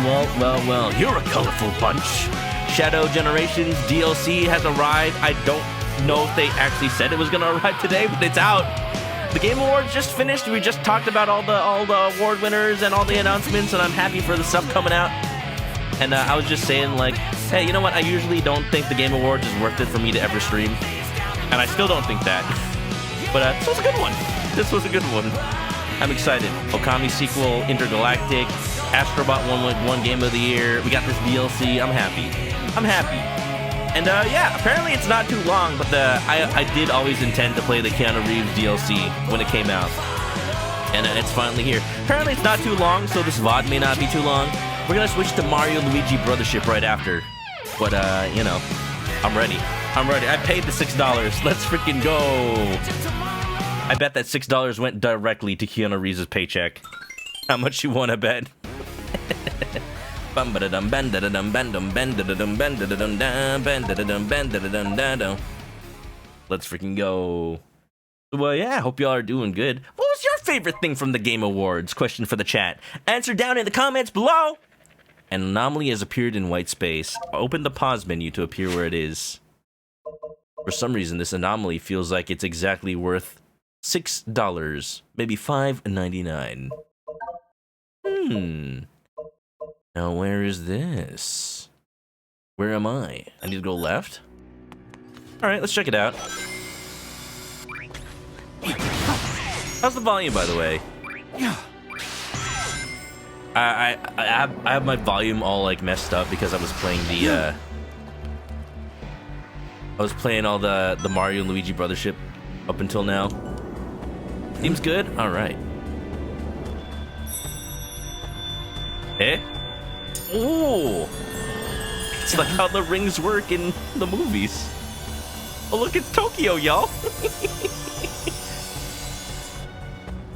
Well, you're a colorful bunch. Shadow Generations DLC has arrived. I don't know if they actually said it was gonna arrive today, but it's out. The Game Awards just finished. We just talked about all the award winners and all the announcements, and I'm happy for the stuff coming out. And I was just saying, like, hey, you know what? I usually don't think the Game Awards is worth it for me to ever stream, and I still don't think that. But this was a good one. This was a good one. I'm excited. Okami sequel, Intergalactic, Astrobot won Game of the Year. We got this DLC. I'm happy. And yeah, apparently it's not too long, but I did always intend to play the Keanu Reeves DLC when it came out. And it's finally here. Apparently it's not too long, so this VOD may not be too long. We're gonna switch to Mario Luigi Brothership right after. But you know, I'm ready. I paid the $6. Let's freaking go. I bet that $6 went directly to Keanu Reeves' paycheck. How much you wanna bet? Let's freaking go. Well, yeah, hope y'all are doing good. What was your favorite thing from the Game Awards? Question for the chat. Answer down in the comments below. An anomaly has appeared in white space. Open the pause menu to appear where it is. For some reason, this anomaly feels like it's exactly worth $6, maybe $5.99. Now where is this? Where am I? I need to go left? Alright, let's check it out. How's the volume, by the way? I have my volume all like messed up because I was playing the I was playing all the Mario and Luigi Brothership up until now. Seems good? Alright. Eh? Oh! It's like how the rings work in the movies. Oh, look, it's Tokyo, y'all!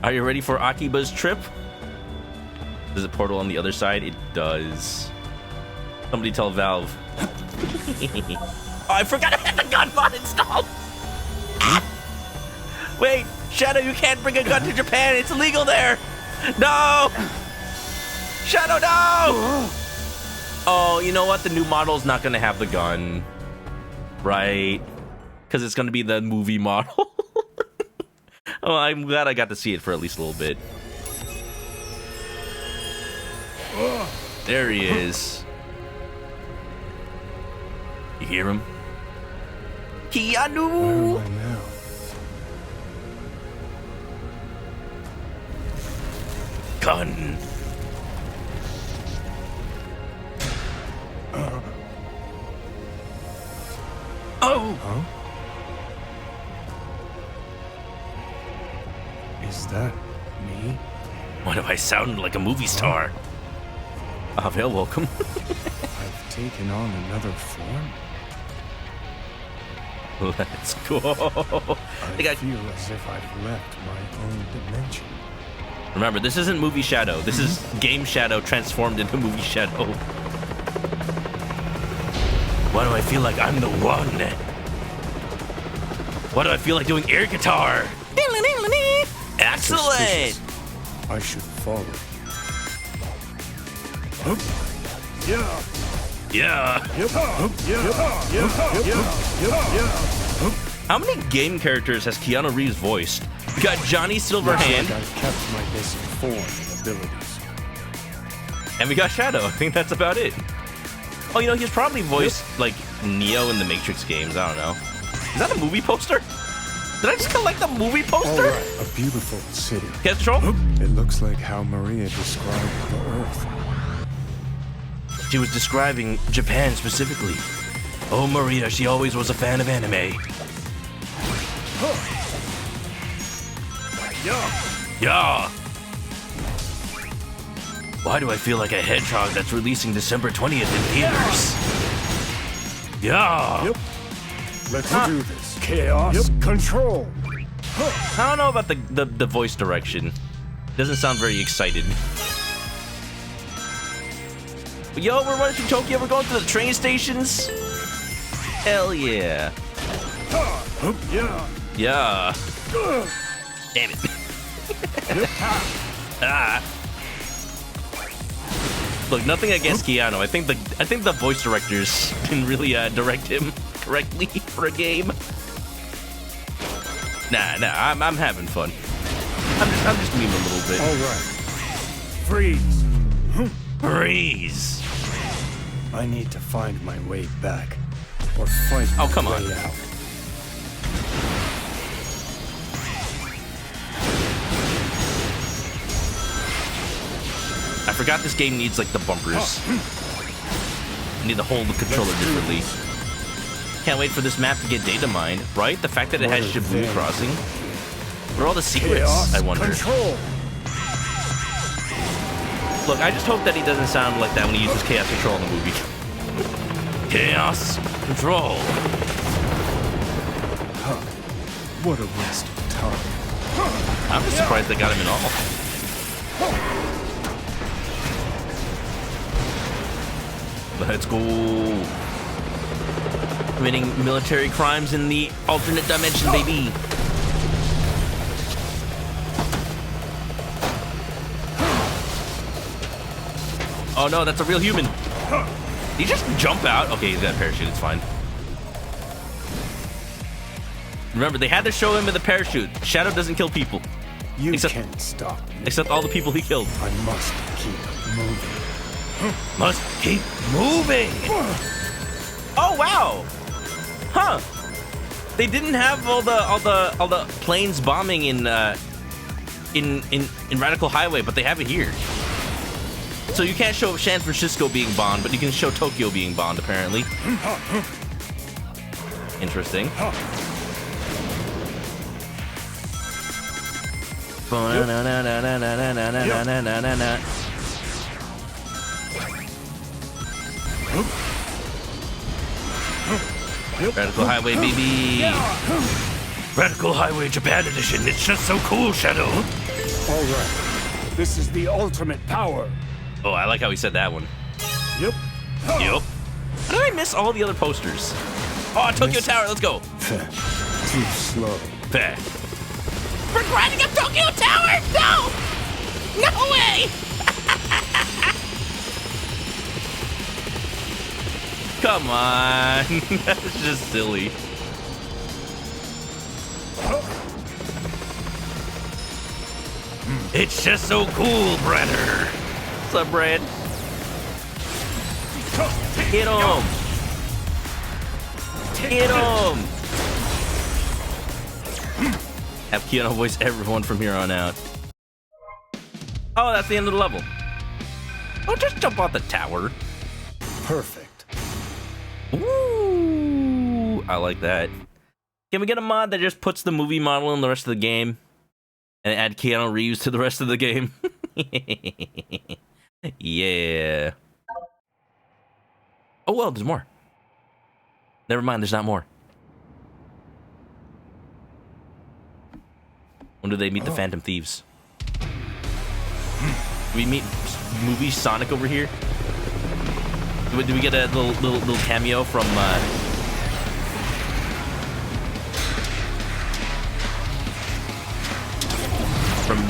Are you ready for Akiba's trip? Does it portal on the other side? It does. Somebody tell Valve. Oh, I forgot I had the gun mod installed! Wait, Shadow, you can't bring a gun to Japan. It's illegal there. No! Shadow, no! Oh, you know what? The new model's not gonna have the gun. Right? Because it's gonna be the movie model. Oh, I'm glad I got to see it for at least a little bit. There he is. You hear him? Keanu! Where am I now? Gun. Oh! Huh? Is that me? Why do I sound like a movie star? Avel, welcome. I've taken on another form? Let's go. I feel as if I've left my own dimension. Remember, this isn't movie Shadow. This is game Shadow transformed into movie Shadow. Why do I feel like I'm the one? Why do I feel like doing air guitar? Excellent! I should follow. Yeah. Yeah. How many game characters has Keanu Reeves voiced? We got Johnny Silverhand. I've kept my basic form and abilities. And we got Shadow. I think that's about it. Oh, you know, he's probably voiced, like, Neo in the Matrix games. I don't know. Is that a movie poster? Did I just collect the movie poster? All right, a beautiful city. Get control? It looks like how Maria described the Earth. She was describing Japan specifically. Oh, Maria, she always was a fan of anime. Yeah. Why do I feel like a hedgehog that's releasing December 20th in theaters? Yeah. Yep. Let's do this. Chaos control. I don't know about the voice direction. Doesn't sound very excited. But yo, we're running through Tokyo. We're going to the train stations. Hell yeah. Yeah. Damn it. Ah. Look, nothing against Keanu. I think the voice directors didn't really direct him correctly for a game. Nah, I'm having fun. I'm just memeing a little bit. All right. Freeze. Freeze. I need to find my way back, or fight Oh, come my on. way out. I forgot this game needs like the bumpers. You need to hold the controller differently. Can't wait for this map to get data mined, right? The fact that it has Shibuya Crossing. What are all the secrets, Chaos I wonder? Control. Look, I just hope that he doesn't sound like that when he uses Chaos Control in the movie. Chaos Control. What a waste of time. I'm just surprised they got him in all. Let's go. Committing military crimes in the alternate dimension, baby. Oh no, that's a real human. Did he just jump out? Okay, he's got a parachute, it's fine. Remember, they had to show him in the parachute. Shadow doesn't kill people. You can't stop me. Except all the people he killed. I must keep moving. Must keep moving. Oh wow. Huh. They didn't have all the planes bombing in Radical Highway, but they have it here. So you can't show San Francisco being bombed, but you can show Tokyo being bombed, apparently. Interesting. Radical Highway, baby. Radical Highway Japan Edition. It's just so cool, Shadow. All right. This is the ultimate power. Oh, I like how he said that one. Yep. Yep. How did I miss all the other posters? Oh, Tokyo Tower, let's go. Too slow. Fair. We're grinding up Tokyo Tower! No! No way! Come on. That's just silly. It's just so cool, Brenner. What's up, Brad? Hit him! Hit him! Have Keanu voice everyone from here on out. Oh, that's the end of the level. Oh, just jump off the tower. Perfect. Ooh, I like that. Can we get a mod that just puts the movie model in the rest of the game? And add Keanu Reeves to the rest of the game? Yeah. Oh, well, there's more. Never mind, there's not more. When do they meet the Phantom Thieves? Do we meet movie Sonic over here? Do we get a little cameo from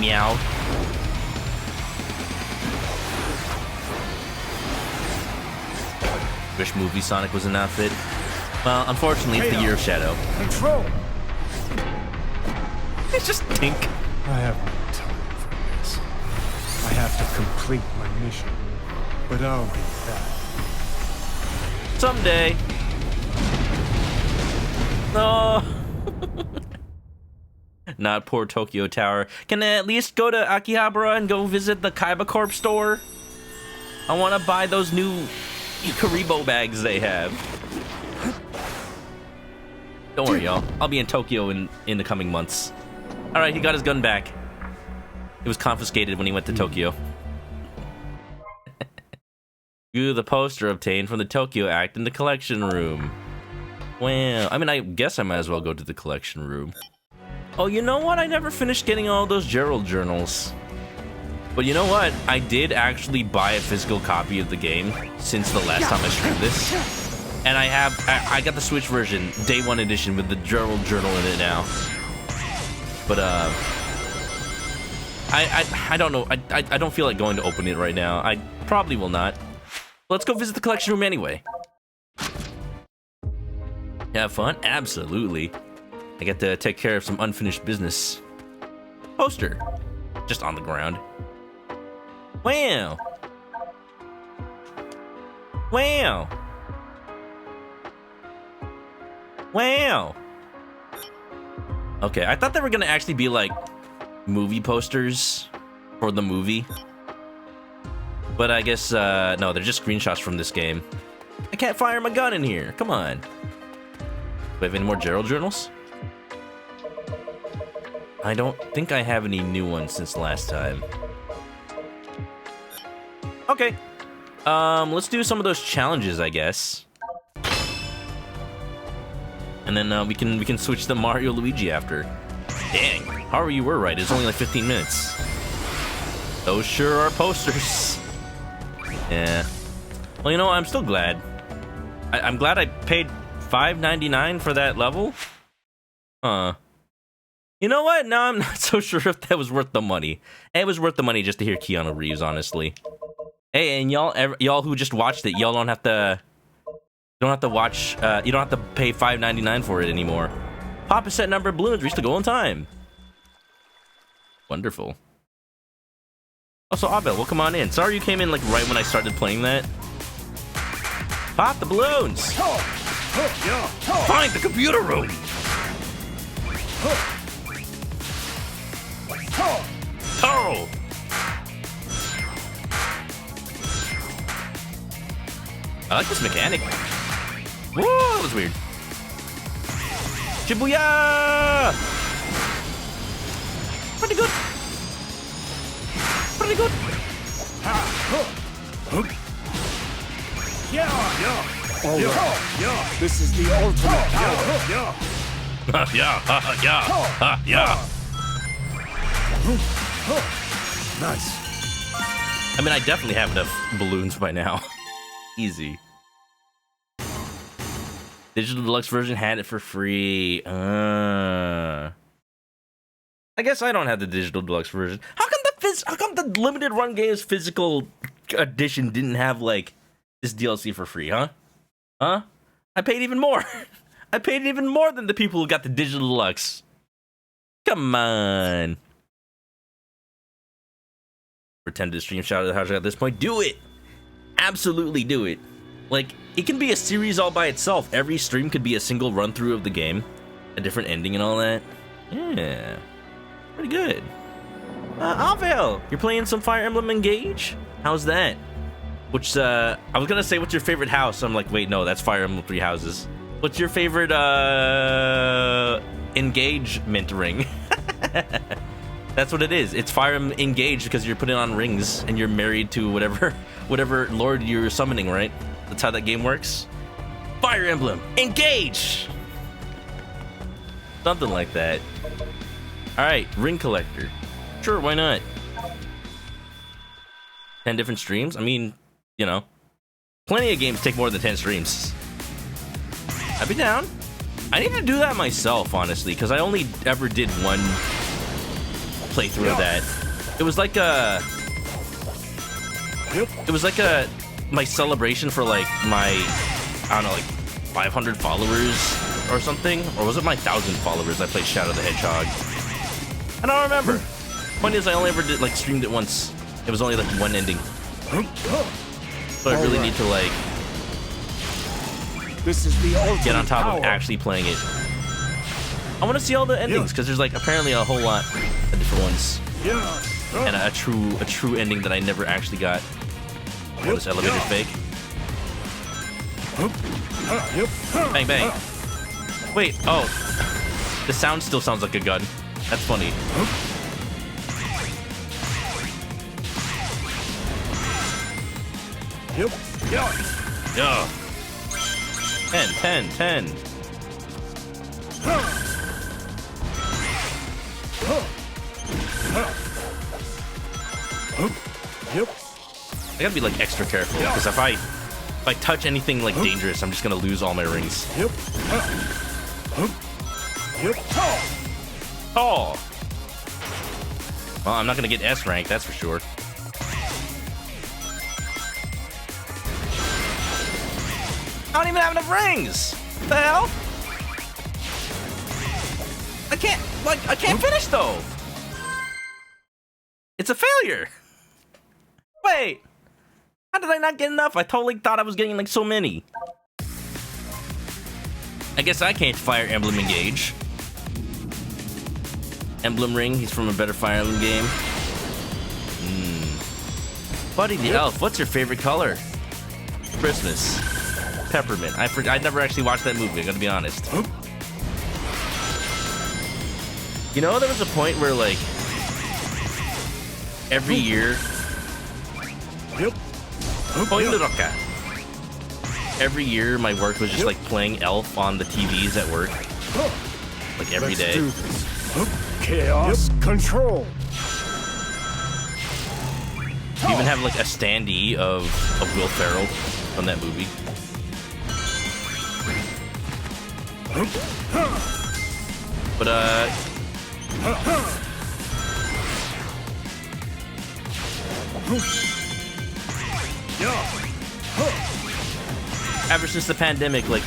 Meow? Wish movie Sonic was an outfit. Well, unfortunately, it's the year of Shadow. Control. It's just Tink. I have no time for this. I have to complete my mission, but I'll be back. Someday. No. Not poor Tokyo Tower. Can I at least go to Akihabara and go visit the Kaiba Corp store? I want to buy those new Karibo bags they have. Don't worry, y'all. I'll be in Tokyo in the coming months. All right, he got his gun back. It was confiscated when he went to Tokyo. View the poster obtained from the Tokyo Act in the collection room. Well, I mean, I guess I might as well go to the collection room. Oh, you know what? I never finished getting all those Gerald journals. But you know what? I did actually buy a physical copy of the game since the last time I streamed this. And I got the Switch version, Day 1 edition, with the Gerald journal in it now. But, I don't know. I don't feel like going to open it right now. probably will not. Let's go visit the collection room anyway. Have fun? Absolutely. I get to take care of some unfinished business. Poster. Just on the ground. Wow. Wow. Wow. Okay, I thought they were gonna actually be like movie posters for the movie. But I guess, no, they're just screenshots from this game. I can't fire my gun in here. Come on. Do we have any more Gerald journals? I don't think I have any new ones since last time. Okay. Let's do some of those challenges, I guess. And then we can switch to Mario Luigi after. Dang, however you were right, it's only like 15 minutes. Those sure are posters. Yeah. Well, you know, I'm still glad. I'm glad I paid $5.99 for that level. You know what? Now I'm not so sure if that was worth the money. It was worth the money just to hear Keanu Reeves, honestly. Hey, and y'all who just watched it, y'all don't have to. You don't have to watch. You don't have to pay $5.99 for it anymore. Pop a set number of balloons reached the goal in time. Wonderful. Also, Abel, well, come on in. Sorry you came in like right when I started playing that. Pop the balloons. Find the computer room. Oh. I like this mechanic. Whoa, that was weird. Shibuya! Pretty good. Pretty good. Yeah. This is the ultimate power. Yeah. Nice. I mean, I definitely have enough balloons by now. Easy. Digital Deluxe version had it for free. I guess I don't have the Digital Deluxe version. How come the limited run games physical edition didn't have like this DLC for free, huh? Huh? I paid even more. I paid even more than the people who got the Digital Deluxe. Come on. Pretend to stream shout out how at this point. Do it. Absolutely do it. Like, it can be a series all by itself. Every stream could be a single run through of the game, a different ending and all that. Yeah, pretty good. Avel, you're playing some Fire Emblem Engage? How's that? Which, I was gonna say, what's your favorite house? I'm like, wait, no, that's Fire Emblem 3 Houses. What's your favorite, engagement ring? That's what it is. It's Fire Emblem Engage because you're putting on rings and you're married to whatever lord you're summoning, right? That's how that game works. Fire Emblem Engage! Something like that. Alright, ring collector. Sure, why not? 10 different streams? I mean, you know, plenty of games take more than 10 streams. I'd be down. I need to do that myself, honestly, because I only ever did one playthrough of that. It was like a... my celebration for like my, I don't know, like 500 followers or something, or was it my 1,000 followers? I played Shadow the Hedgehog. I don't remember. Point is, I only ever did like streamed it once. It was only like one ending. So I really need to like This is the ultimate get on top power. of actually playing it. I want to see all the endings because there's like apparently a whole lot of different ones, and a true ending that I never actually got. Oh, this elevator's fake. Bang, bang. Wait, oh. The sound still sounds like a gun. That's funny. Yeah. 10. I gotta be like extra careful because if I touch anything like dangerous, I'm just gonna lose all my rings. Oh. Well, I'm not gonna get S rank, that's for sure. I don't even have enough rings. What the hell? I can't finish though. It's a failure. Wait. How did I not get enough? I totally thought I was getting like so many. I guess I can't Fire Emblem engage. Emblem Ring, he's from a better Fire Emblem game. Buddy the Elf, what's your favorite color? Christmas. Peppermint. I never actually watched that movie, I gotta be honest. You know, there was a point where like every year every year my work was just like playing Elf on the TVs at work. Like every day. Chaos control. You even have like a standee of Will Ferrell from that movie. But ever since the pandemic, like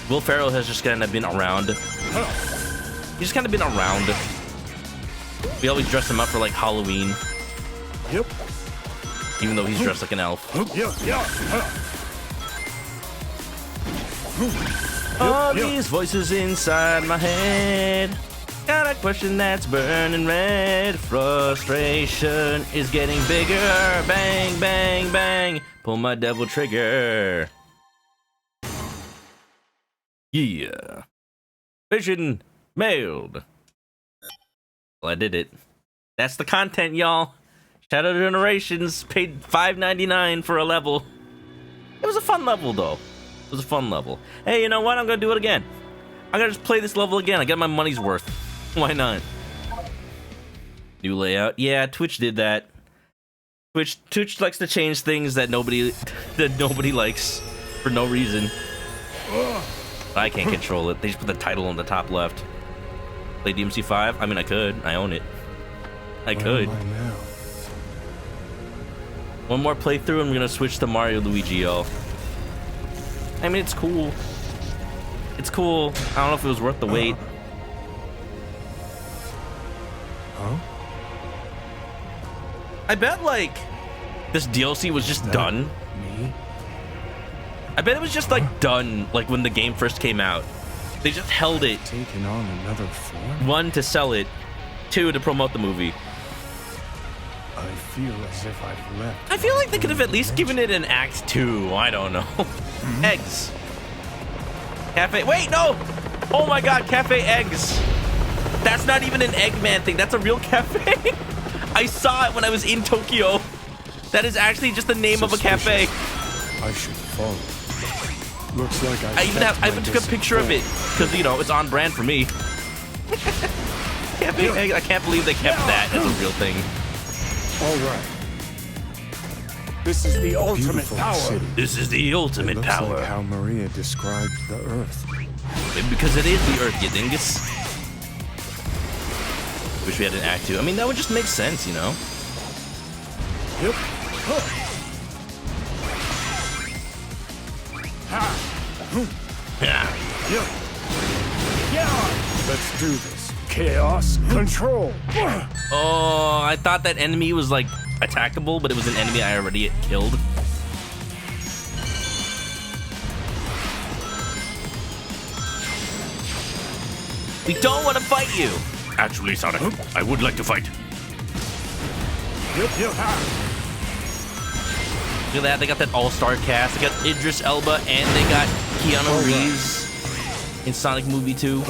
Will Ferrell has just kind of been around. He's just kind of been around. We always dress him up for like Halloween. Yep. Even though he's dressed like an elf. All these voices inside my head. Got a question that's burning red. Frustration is getting bigger. Bang, bang, bang. Pull my devil trigger. Yeah. Vision mailed. Well, I did it. That's the content, y'all. Shadow Generations paid $5.99 for a level. It was a fun level, though. It was a fun level. Hey, you know what? I'm gonna do it again. I'm gonna just play this level again. I get my money's worth. Why not? New layout. Yeah, Twitch did that. Twitch likes to change things that nobody likes for no reason. I can't control it. They just put the title on the top left. Play DMC5? I mean, I could. I own it. I could. Where am I now? One more playthrough, and I'm gonna switch to Mario Luigi, y'all. I mean, it's cool. It's cool. I don't know if it was worth the wait. Huh? I bet, like, this DLC was just done. Me? I bet it was just, like, done, like, when the game first came out. They just held it. Taking on another form? 1, to sell it. 2, to promote the movie. I feel as if I've left. I feel like they could have at least given it an Act 2. I don't know. Eggs. Cafe. Wait, no! Oh my god, Cafe Eggs. That's not even an Eggman thing. That's a real cafe. I saw it when I was in Tokyo. That is actually just the name of a cafe. I should follow. Looks like I even took a picture of it because, you know, it's on brand for me. Cafe Eggs. I can't believe they kept that as a real thing. All right. This is the ultimate power. City. This is the ultimate it looks power. Like how Maria described the Earth. Maybe because it is the Earth, you dingus. Wish we had an Act 2. I mean, that would just make sense, you know? Yep. Yeah. Let's do this. Chaos control. Oh, I thought that enemy was like attackable, but it was an enemy I already had killed. We don't want to fight you. Actually, Sonic, I would like to fight. Look at that, they got that all-star cast. They got Idris Elba and they got Keanu Reeves in Sonic Movie 2.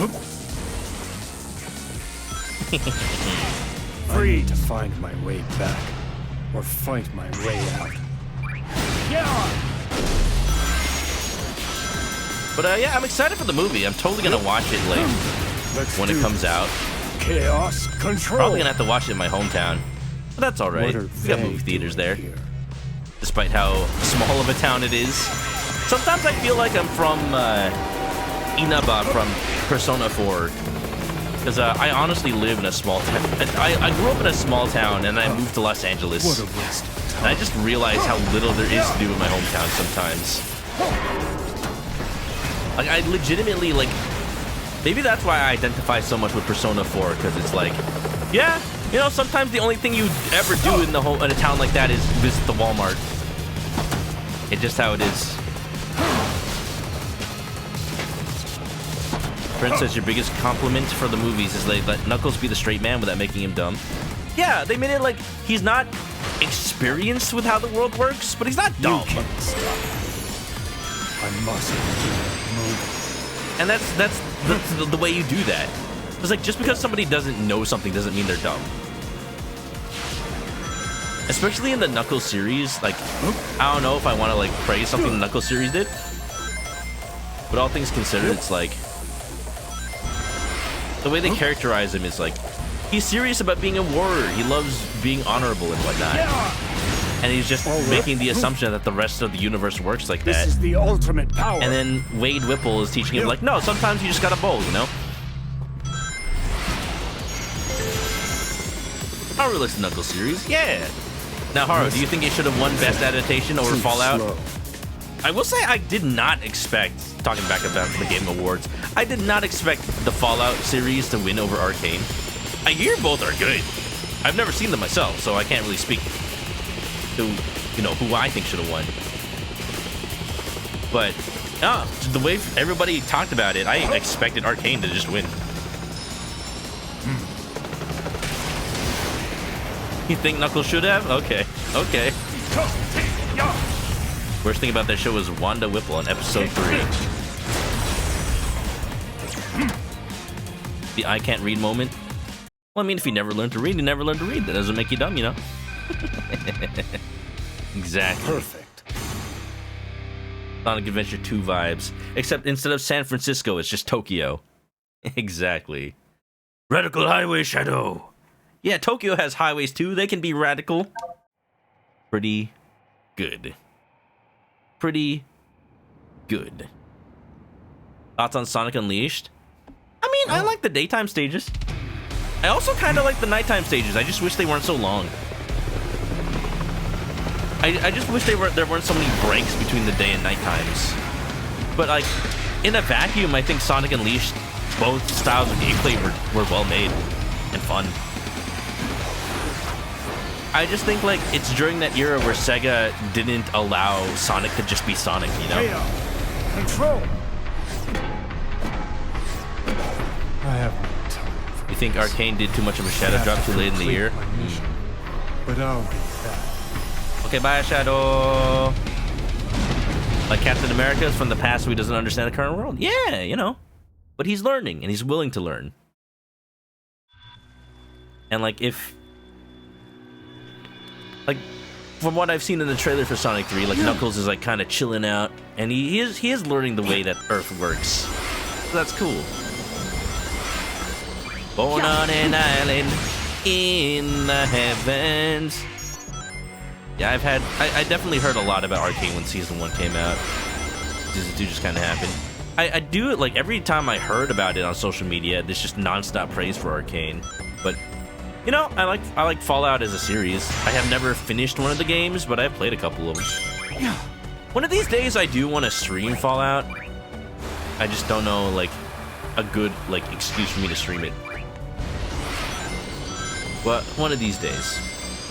Free to find my way back or fight my way out. But yeah, I'm excited for the movie. I'm totally gonna watch it like when it comes out. Chaos control. Probably gonna have to watch it in my hometown. But that's alright. We got movie theaters there. Despite how small of a town it is. Sometimes I feel like I'm from Inaba from Persona 4. Because I honestly live in a small town. I grew up in a small town and I moved to Los Angeles. What a waste of time. And I just realized how little there is to do in my hometown sometimes. Like, I legitimately, like, maybe that's why I identify so much with Persona 4, because it's like, yeah, you know, sometimes the only thing you ever do in a town like that is visit the Walmart. It's just how it is. Friend says your biggest compliment for the movies is they let Knuckles be the straight man without making him dumb. Yeah, they made it like he's not experienced with how the world works, but he's not dumb. You can't stop. I must move. And that's the way you do that. It's like, just because somebody doesn't know something doesn't mean they're dumb. Especially in the Knuckles series, like, I don't know if I want to like praise something the Knuckles series did, but all things considered, it's like the way they characterize him is like he's serious about being a warrior. He loves being honorable and whatnot, and he's just making the assumption that the rest of the universe works like that. This is the ultimate power. And then Wade Whipple is teaching him like, no, sometimes you just gotta bowl, you know. How realistic Knuckles series? Yeah. Now, Haru, do you think it should have won Best Adaptation over Fallout? I will say I did not expect, talking back about the Game Awards, I did not expect the Fallout series to win over Arcane. I hear both are good. I've never seen them myself, so I can't really speak to, you know, who I think should have won. But, the way everybody talked about it, I expected Arcane to just win. You think Knuckles should have? Okay. Okay. Worst thing about that show was Wanda Whipple on episode 3. The I can't read moment. Well, I mean, if you never learn to read, you never learn to read. That doesn't make you dumb, you know? Exactly. Perfect. Sonic Adventure 2 vibes. Except instead of San Francisco, it's just Tokyo. Exactly. Radical Highway Shadow. Yeah, Tokyo has highways too. They can be radical. Pretty good. Pretty good. Thoughts on Sonic Unleashed? I mean, I like the daytime stages. I also kind of like the nighttime stages. I just wish they weren't so long. I just wish there weren't so many breaks between the day and night times. But like, in a vacuum, I think Sonic Unleashed, both styles of gameplay were well made and fun. I just think like it's during that era where Sega didn't allow Sonic to just be Sonic, you know? Control. I have no time for You think this. Arcane did too much of a shadow drop too late in the year? But I'll be back. Okay, bye, Shadow. Like Captain America's from the past who doesn't understand the current world. Yeah, you know. But he's learning, and he's willing to learn. And like, like, from what I've seen in the trailer for Sonic 3, like, Knuckles is like kind of chilling out, and he is learning the way that Earth works. So that's cool. Born on an island in the heavens. Yeah, I definitely heard a lot about Arcane when Season 1 came out. Season 2 just kind of happened. I do, like, every time I heard about it on social media, there's just non-stop praise for Arcane. But, you know, I like Fallout as a series. I have never finished one of the games, but I've played a couple of them. One of these days, I do want to stream Fallout. I just don't know, like, a good, like, excuse for me to stream it. But one of these days.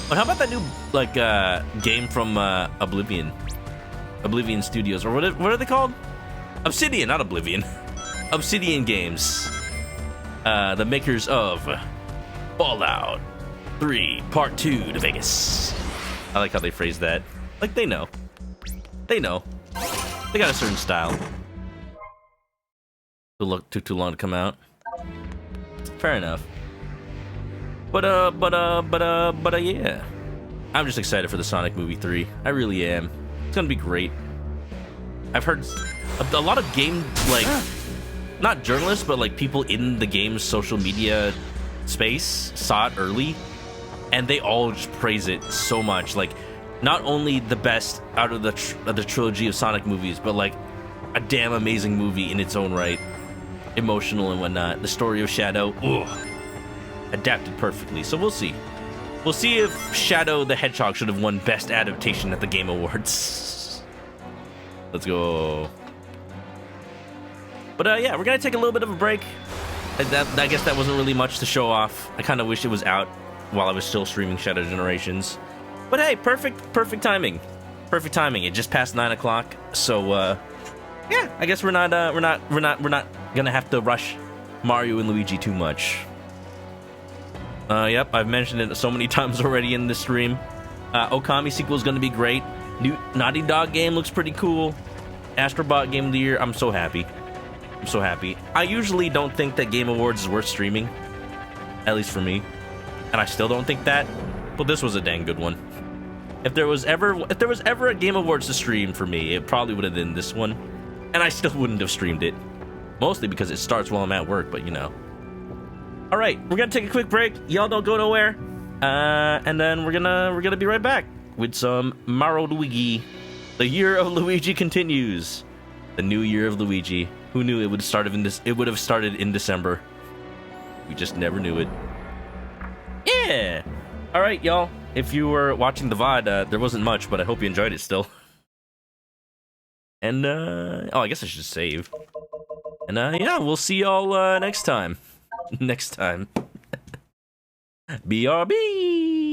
But how about that new, like, game from Oblivion Studios, or what are they called? Obsidian, not Oblivion. Obsidian Games. The makers of Fallout 3 Part 2 to Vegas. I like how they phrase that. Like, they know. They know. They got a certain style. Took too long to come out. Fair enough. But yeah. I'm just excited for the Sonic movie 3. I really am. It's gonna be great. I've heard a lot of game, like, not journalists, but like people in the game's social media space saw it early, and they all just praise it so much. Like, not only the best out of the trilogy of Sonic movies, but like a damn amazing movie in its own right, emotional and whatnot. The story of Shadow, adapted perfectly. So we'll see. We'll see if Shadow the Hedgehog should have won Best Adaptation at the Game Awards. Let's go. But yeah, we're gonna take a little bit of a break. I guess that wasn't really much to show off. I kind of wish it was out while I was still streaming Shadow Generations. But hey, perfect timing. Perfect timing. It just passed 9 o'clock, so yeah, I guess we're not gonna have to rush Mario and Luigi too much. Yep, I've mentioned it so many times already in this stream. Okami sequel is gonna be great. New Naughty Dog game looks pretty cool. Astrobot Game of the Year. I'm so happy. I'm so happy. I usually don't think that Game Awards is worth streaming, at least for me, and I still don't think that. But this was a dang good one. If there was ever a Game Awards to stream for me, it probably would have been this one, and I still wouldn't have streamed it. Mostly because it starts while I'm at work, but you know. All right, we're gonna take a quick break. Y'all don't go nowhere, and then we're gonna be right back with some Mario Luigi. The year of Luigi continues. The new year of Luigi. Who knew it would start in this? It would have started in December. We just never knew it. Yeah. All right, y'all. If you were watching the VOD, there wasn't much, but I hope you enjoyed it still. And oh, I guess I should save. And yeah, we'll see y'all next time. Next time. BRB.